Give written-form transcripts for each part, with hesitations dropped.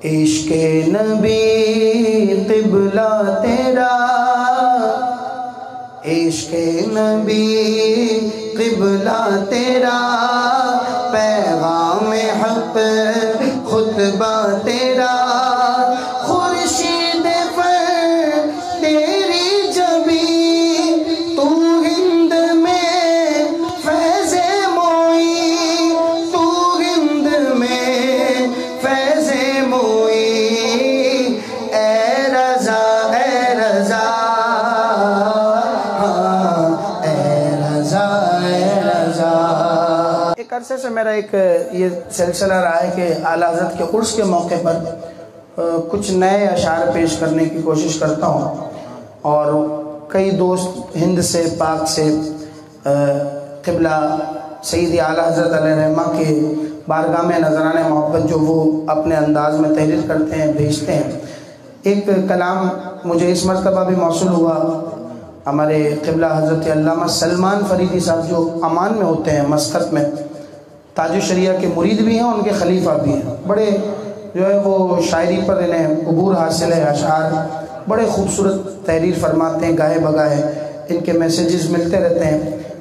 عشق نبی قبلہ تیرا، عشق نبی قبلہ تیرا، پیغام حق خطبہ تیرا، خورشید پر تیری جبی، تو ہند میں فیض موئی، تو ہند میں فیض موئی، اے رضا اے رضا، اے رضا اے رضا۔ ایک عرصے سے میرا ایک یہ سلسلہ رہا ہے کہ اعلیٰ حضرت کے عرس کے موقع پر کچھ نئے اشعار پیش کرنے کی کوشش کرتا ہوں، اور کئی دوست ہند سے پاک سے قبلہ سیدی اعلیٰ حضرت علیہ رحمہ کے بارگاہ میں نذرانِ محبت جو وہ اپنے انداز میں تحریر کرتے ہیں بھیجتے ہیں۔ ایک کلام مجھے اس مرتبہ بھی موصول ہوا ہمارے قبلہ حضرت علامہ سلمان فریدی صاحب جو عمان میں ہوتے ہیں، مسقط میں، تاج الشریعہ کے مرید بھی ہیں، ان کے خلیفہ بھی ہیں، بڑے جو ہے وہ شاعری پر انہیں عبور حاصل ہے، اشعار بڑے خوبصورت تحریر فرماتے ہیں، گاہے بگاہے ان کے میسیجز ملتے رہتے ہیں۔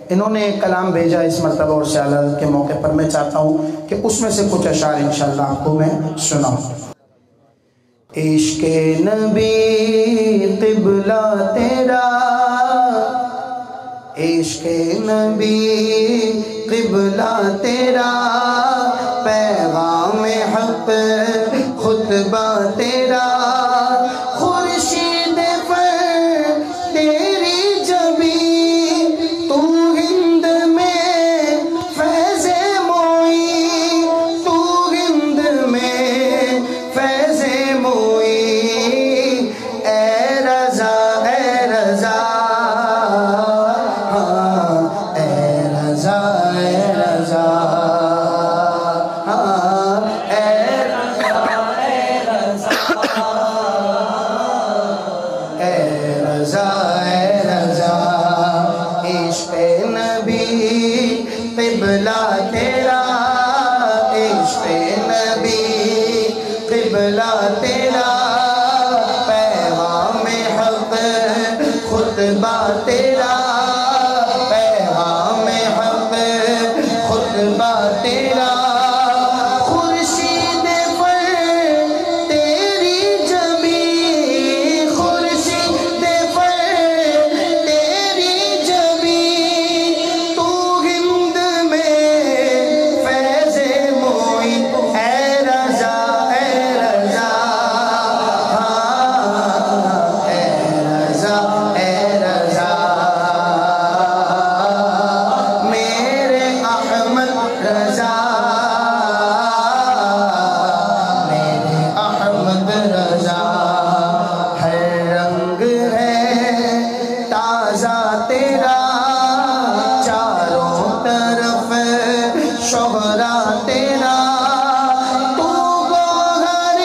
انہوں نے ایک کلام بھیجا اس مرتبہ اور اعلیٰ حضرت کے موقع پر، میں چاہتا ہوں کہ اس میں سے کچھ اشعار انشاءاللہ آپ کو میں سناؤں۔ عشق نبی قبلہ تیرا، عشق نبی قبلہ تیرا، پیغام حق خطبہ تیرا، خورشید پر تیری جبی، تو ہند میں فیض موئی، تو ہند میں فیض موئی، اے رضا اے رضا، اے رضا اے رضا، اے رضا اے رضا، عشق نبی قبلہ تیرا، عشق نبی قبلہ تیرا، پیغام حق خطبہ تیرا، پیغام حق خطبہ تیرا، خورشید پر تیری جبی، خورشید پر تیری جبی، تو ہند میں فیض موئی، اے رضا اے رضا، اے رضا اے رضا، میرے احمد رضا، میرے احمد رضا، ہر رنگ ہے تازہ تیرا، چاروں طرف شہرا تیرا، تو گوہر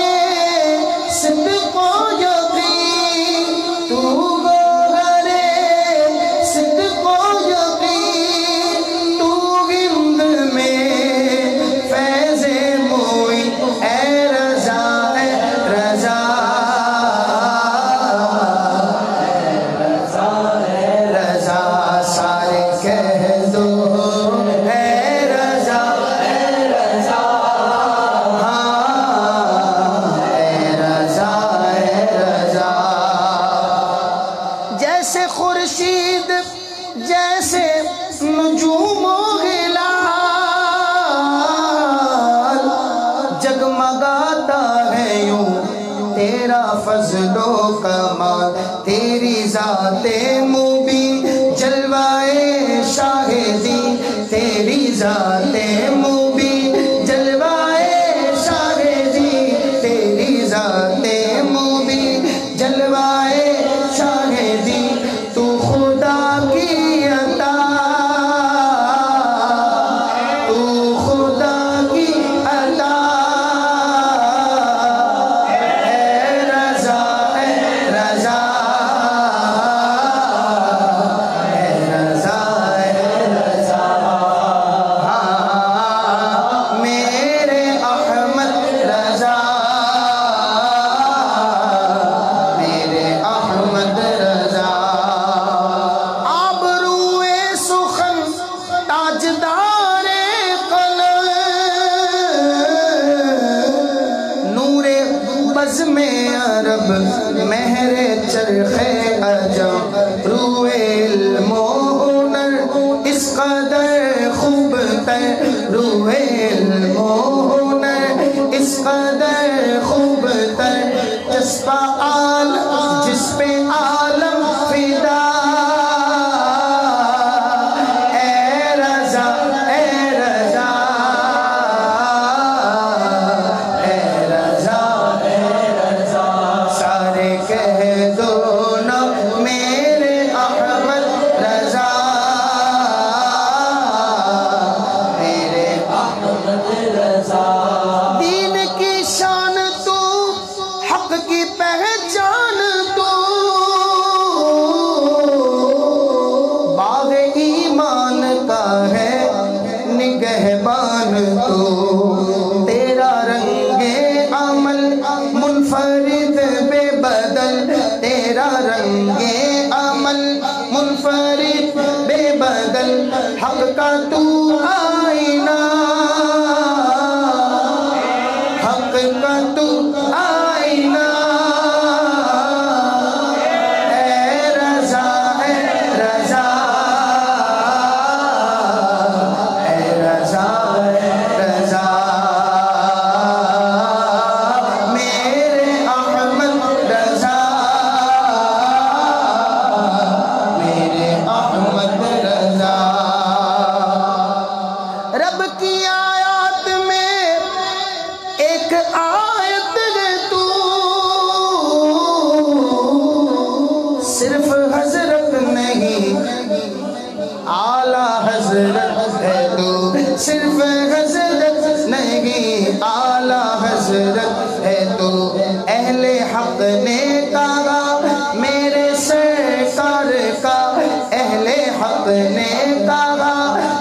صدق و یقین، تو گوہر صدق و یقین، تو ہند میں فیض موئی، اے رضا اے رضا، اے رضا، سارے کہہ دو اے رضا اے رضا، اے رضا اے رضا، جیسے خورشید جیسے نجوم و ہلال، جگمگاتا ہے یوں تیرا فضل و کمال، تیری ذات مبین جلوائے شاہدی، تیری ذات مبین جلوائے شاہدی، تیری ذات مبین جلوائے شاہدی، تو خدا کی عطا، تو خدا کی عطا، اے رضا اے رضا، اے رضا اے رضا، عزم عرب مہر چرخ عجم روئے علم و ہنر اس قدر خوب تر روئے علم و ہنر اس قدر خوب تر جذبہ عالم جس پہ عالم فدا اے رضا اے رضا اے رضا اے رضا سارے کہہ دو نا میرے احمد رضا میرے احمد رضا دین کی شان تو حق کی پہچان تو باغ ایمان کا ہے نگہبان تو تیرا رنگ عمل منفرد بے بدل تیرا رنگ عمل منفرد بے بدل حق کا تو آئینہ حق کا تو آئینہ اے رضا اے رضا اے رضا اے رضا میرے احمد رضا میرے احمد رضا رب کی آیات میں ایک آیت ہے تو صرف حضرت نہیں اعلیٰ حضرت ہے تو صرف حضرت نہیں اعلیٰ حضرت ہے تو اہل حق نے کہا میرے سرکار کا اہل حق نے کہا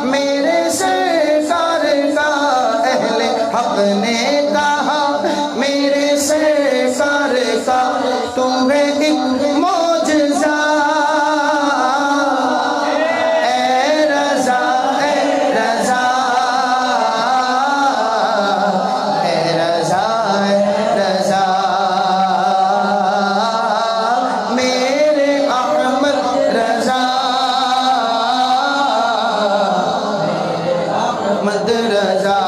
میرے سرکار کا اہل حق نے کہا میرے سرکار کا تو ہے ایک معجزہ اے رضا اے رضا اے رضا اے رضا میرے احمد رضا احمد رضا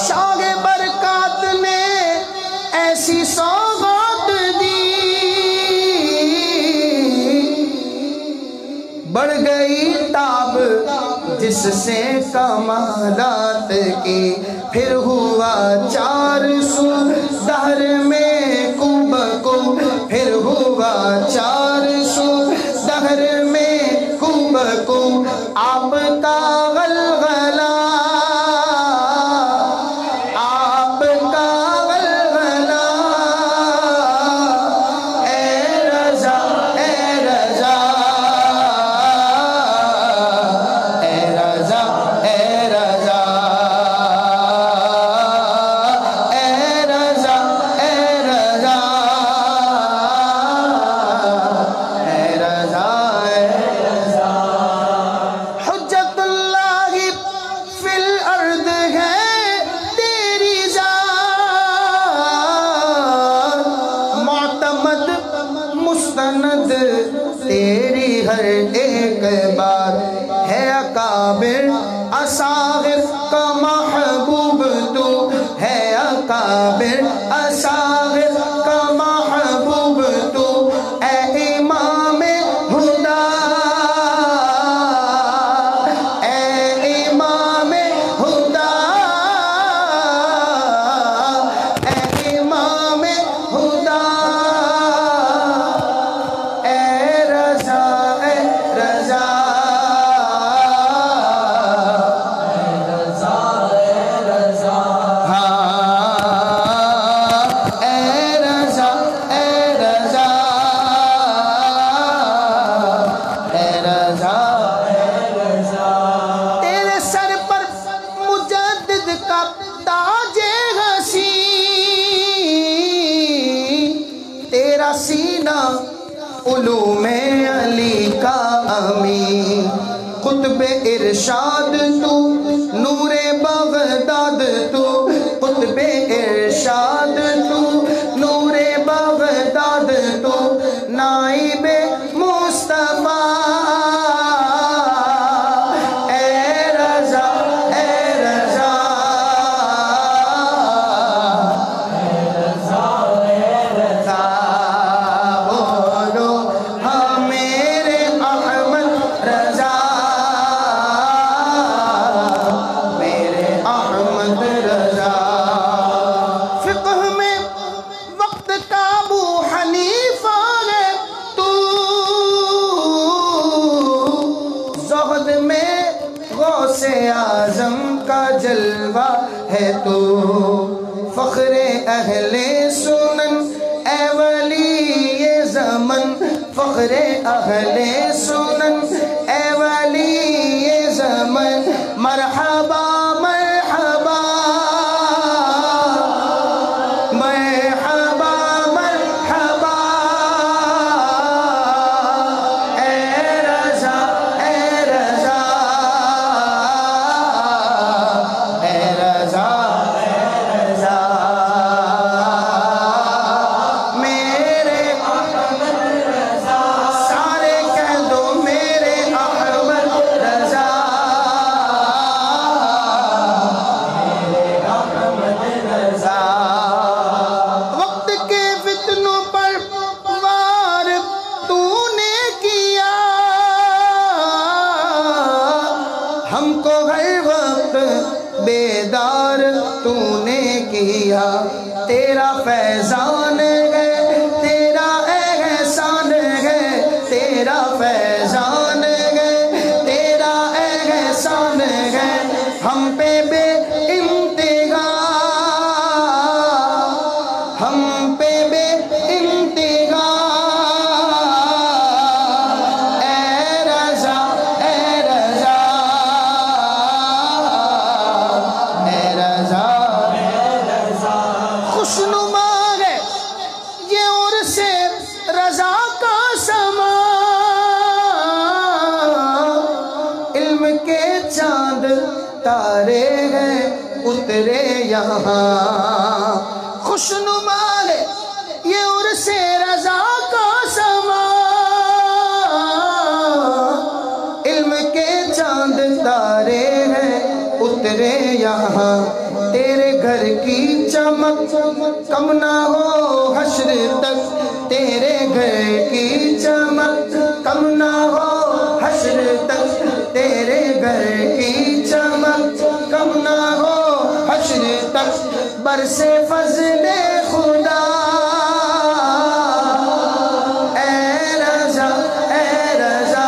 شاہ برکات نے ایسی سوغات دی بڑھ گئی تاب جس سے کمالات کی پھر ہوا 400 دہر میں کو بکو پھر ہوا 400 دہر میں کو بکو آپ کا غلغلہ آپ کا غلغلہ اے رضا اے رضا اے رضا اے رضا اے رضا اے رضا اے رضا اے رضا حجت اللہ فی الارض ہے تیری ذات معتمد مستند تیری ہر ایک بات ہے اکابر اصاغر کا محبوب تو ہے اکابر اصاغر کا محبوب تو اے امام ہدا اے امام ہدا اے امام ہدا اے رضا اے رضا علوم علی کا امین قطب ارشاد تو نور بغداد تو قطب ارشاد تو تو فخر اہل سنن اے ولی زمن فخر اہل سنن اے ولی زمن مرحبا مرحبا مرحبا مرحبا اے رضا اے رضا اے رضا اے رضا میرے احمد رضا سارے کہہ دو میرے احمد رضا میرے احمد رضا وقت کے فتنوں پر وار تو نے کیا ہم کو ہر وقت بیدار تو نے کیا تیرا فیضان ہے تیرا احسان ہے تیرا فیضان ہے تیرا احسان ہے ہم پہ بے انتہا ہم پہ بے انتہا اے رضا اے رضا اے رضا خوشنما ہے یہ اور سے رضا کا سما علم کے چاند تارے ہیں اترے یہاں خوشنما ہے یہ اور سے رضا کا سما علم کے چاند تارے ہیں اترے یہاں تیرے گھر کی چمک کم نہ ہو حشر تک تیرے گھر کی چمک کم نہ ہو حشر تک تیرے گھر کی چمک کم نہ ہو حشر تک برسے فضل خدا اے رضا اے رضا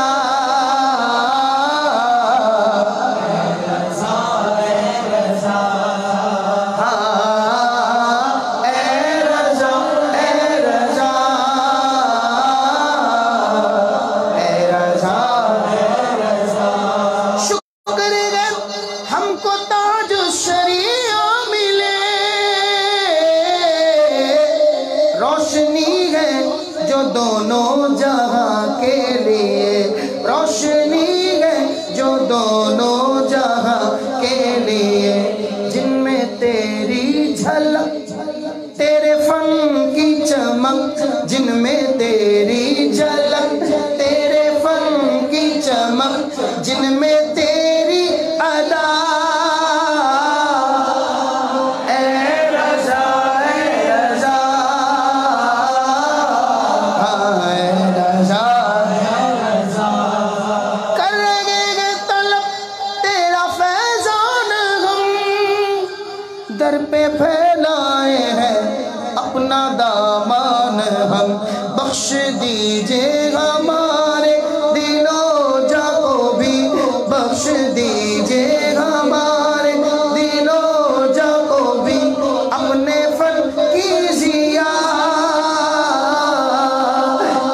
ہم کو تاج شریعہ ملے روشنی ہے جو دونوں جہاں کے لیے روشنی ہے جو دونوں جہاں کے لیے جن میں تیری جھلک تیرے فن کی چمک جن میں تیری جھلک تیرے فن کی چمک جن میں تیری ادا اے رضا اے رضا اے رضا کر رہے گے طلب تیرا فیضان ہم در پہ پھیلائے ہیں اپنا دامان ہم بخش دیجئے ہمارے دلوں جا کو بھی بخش دیجئے ہمارے دلوں جا کو بھی اپنے فن کی ضیا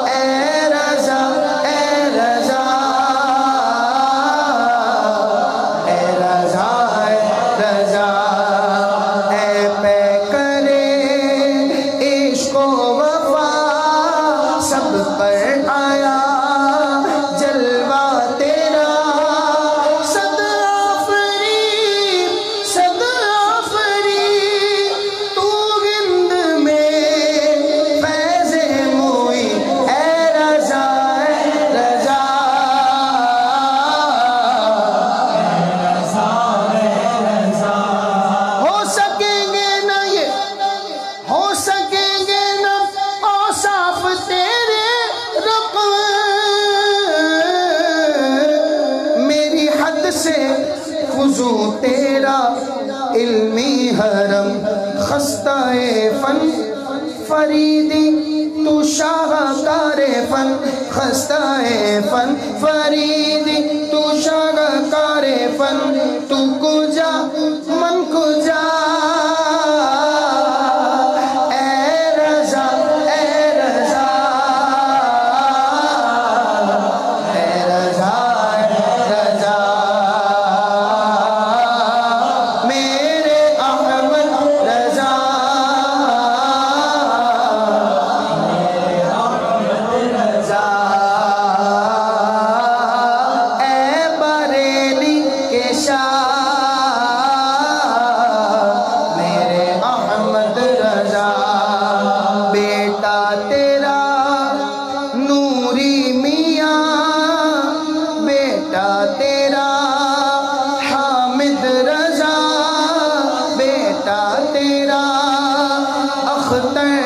اے رضا اے رضا اے رضا اے رضا اے پہ کرے عشق و وفا سب پر آیا جلوہ تیرا صد آفری تو گند میں فیض موئی اے رضا اے رضا ہو سکیں گے نہ یہ ہو سکیں گے نہ اوصاف تیرے رقم میری حد سے فضو تیرا علمی حرم خستہ فن فریدی تو شاہکار فن خستہ فن فریدی تو شاہکار فن تو کجا من کجا تیرا اختر